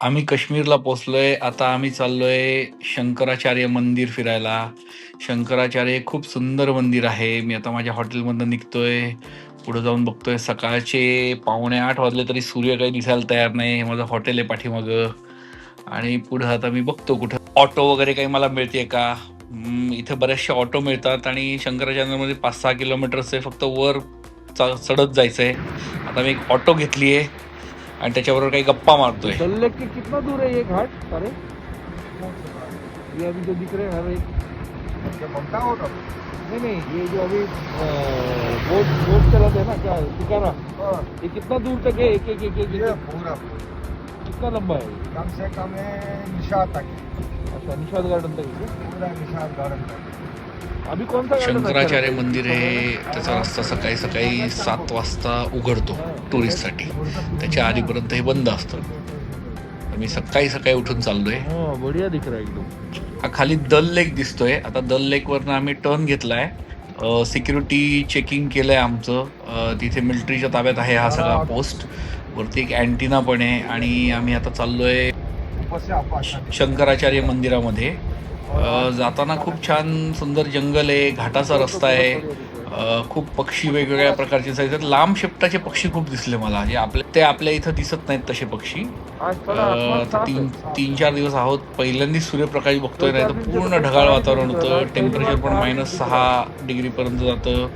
आम्ही काश्मीरला पोहोचलोय. आता आम्ही चाललोय शंकराचार्य मंदिर फिरायला. शंकराचार्य खूप सुंदर मंदिर आहे. मी आता माझ्या हॉटेलमधनं निघतोय. पुढे जाऊन बघतोय सकाळचे 7:45 वाजले तरी सूर्य काही दिसायला तयार नाही. हे माझं हॉटेल आहे पाठीमागं. आणि पुढं आता मी बघतो कुठं ऑटो वगैरे काही मला मिळते का. इथे बऱ्याचशा ऑटो मिळतात आणि शंकराचार्यमध्ये 5-6 किलोमीटर्स आहे, फक्त वर चढत जायचंय. आता मी एक ऑटो घेतली आहे आणि त्याच्याबरोबर काही गप्पा मारतोय. डल लेक के कितना दूर है ये घाट सारे? ये अभी जो दिख रहे हैं हर एक बनता होगा। नहीं नहीं, ये जो अभी बोट बोट चलाते हैं ना, क्या शिकारा, ये कितना दूर तक है? एक एक एक एक, ये एक पूरा कितना लंबा है ये? कम से कम है निशाद तक, अच्छा, निषाद गार्डन तक है क्या? पूरा निशाद गार्डन तक। अभी कौन सा गार्डन शंकराचार्य मंदिर हे त्याचा रस्ता सकाळी सकाळी 7 वाजता उघडतो टुरिस्टसाठी. त्याच्या आधीपर्यंत हे बंद असतं. तर मी सकाळी सकाळी उठून चाललोय. हाँ, बढ़िया दिख रहा है एकदम। हा खाली दल लेक दिसतोय. आता दल लेकवरनं आम्ही टर्न घेतलाय. सिक्युरिटी चेकिंग केलंय आमचं. तिथे मिलिटरीच्या ताब्यात आहे हा सगळा पोस्ट. वरती एक अँटिना पण आहे आणि आम्ही आता चाललोय ऊपर से आपको अच्छा शंकराचार्य मंदिरामध्ये. जाताना खूप छान सुंदर जंगल आहे, घाटाचा रस्ता आहे. खूप पक्षी वेगवेगळ्या प्रकारचे दिसतात. लांब शेपटाचे पक्षी खूप दिसले मला, जे आपल्या इथं दिसत नाहीत तसे पक्षी. आज थोड़ा आसमान आता साफ है। 3-4 दिवस आहोत. पहिल्यांदाच सूर्यप्रकाश बघतोय, नाही तर पूर्ण ढगाळ वातावरण होतं. टेम्परेचर पण -6 डिग्रीपर्यंत जातं.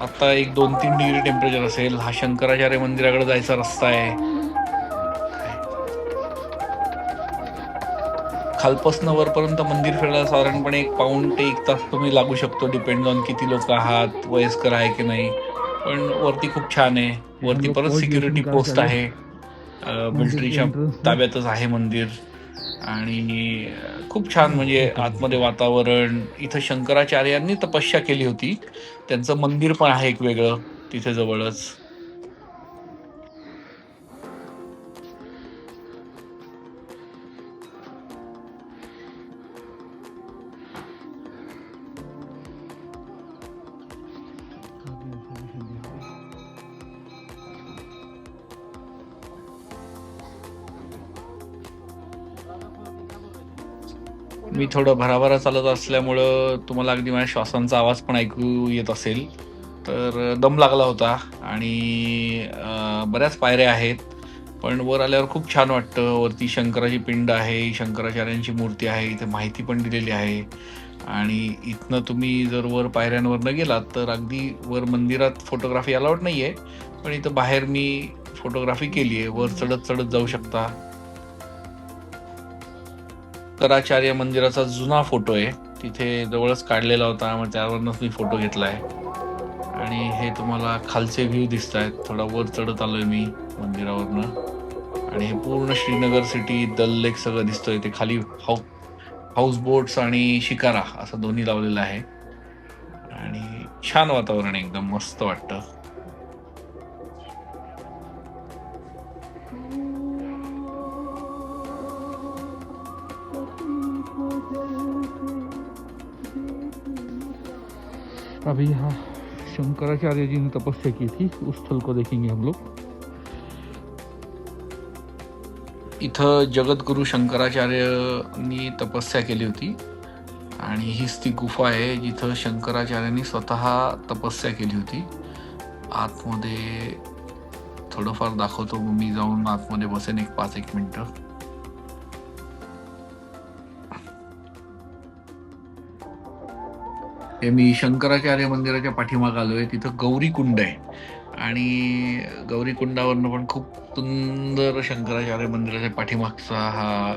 आता 1-2-3 डिग्री टेम्परेचर असेल. हा शंकराचार्य मंदिराकडे जायचा रस्ता आहे. खालपासनं वरपर्यंत मंदिर फिरायला साधारणपणे 1 पाऊण ते 1 तास तुम्ही लागू शकतो, डिपेंड ऑन किती लोक आहात, वयस्कर आहे की नाही. पण वरती खूप छान आहे. वरती परत सिक्युरिटी पोस्ट आहे. मिलिटरीच्या ताब्यातच आहे मंदिर. आणि खूप छान, म्हणजे आतमध्ये वातावरण. इथं शंकराचार्यांनी तपस्या केली होती. त्यांचं मंदिर पण आहे एक वेगळं तिथे जवळच. मी थोडं भराभरा चालत असल्यामुळं तुम्हाला अगदी माझ्या श्वासांचा आवाज पण ऐकू येत असेल. तर दम लागला होता आणि बऱ्याच पायऱ्या आहेत. पण वर आल्यावर खूप छान वाटतं. वरती शंकराची पिंड आहे, शंकराचार्यांची मूर्ती आहे, इथे माहिती पण दिलेली आहे. आणि इथनं तुम्ही जर वर पायऱ्यांवरनं गेलात तर अगदी वर मंदिरात फोटोग्राफी अलाउड नाही आहे, पण इथं बाहेर मी फोटोग्राफी केली आहे. वर चढत चढत जाऊ शकता. शंकराचार्य मंदिराचा जुना फोटो आहे, तिथे जवळच काढलेला होता, मग त्यावरनंच मी फोटो घेतलाय. आणि हे तुम्हाला खालचे व्ह्यू दिसत आहेत. थोडा वर चढत आलोय मी मंदिरावरनं. आणि हे पूर्ण श्रीनगर सिटी, दल लेक सगळं दिसतोय. ते खाली हाऊस बोट्स आणि शिकारा असं दोन्ही लावलेलं आहे. आणि छान वातावरण, एकदम मस्त वाटतं. अभी यहाँ शंकराचार्य जी ने तपस्या की थी, उस स्थल को देखेंगे हम लोग। इथं जगद्गुरु शंकराचार्यांनी तपस्या केली होती आणि हीच ती गुफा आहे जिथं शंकराचार्यांनी स्वतः तपस्या केली होती. आतमध्ये थोडंफार दाखवतो. मी जाऊन आतमध्ये बसेन एक 5-1 मिनिटं. हे मी शंकराचार्य मंदिराच्या पाठीमाग आलोय. तिथं गौरी कुंड आहे आणि गौरी कुंडावरनं पण खूप सुंदर शंकराचार्य मंदिराच्या पाठीमागचा हा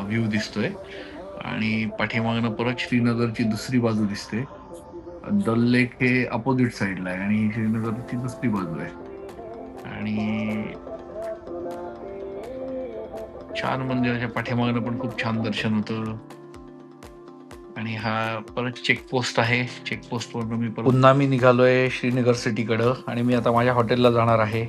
व्ह्यू दिसतोय. आणि पाठीमागनं परत श्रीनगरची दुसरी बाजू दिसते. दल लेक हे अपोजिट साईडला आहे आणि श्रीनगरची दुसरी बाजू आहे. आणि छान, मंदिराच्या पाठीमागनं पण खूप छान दर्शन होतं. आणि हा परत चेकपोस्ट आहे. चेकपोस्टवरनं पुन्हा मी निघालोय श्रीनगर सिटीकडं आणि मी आता माझ्या हॉटेलला जाणार आहे.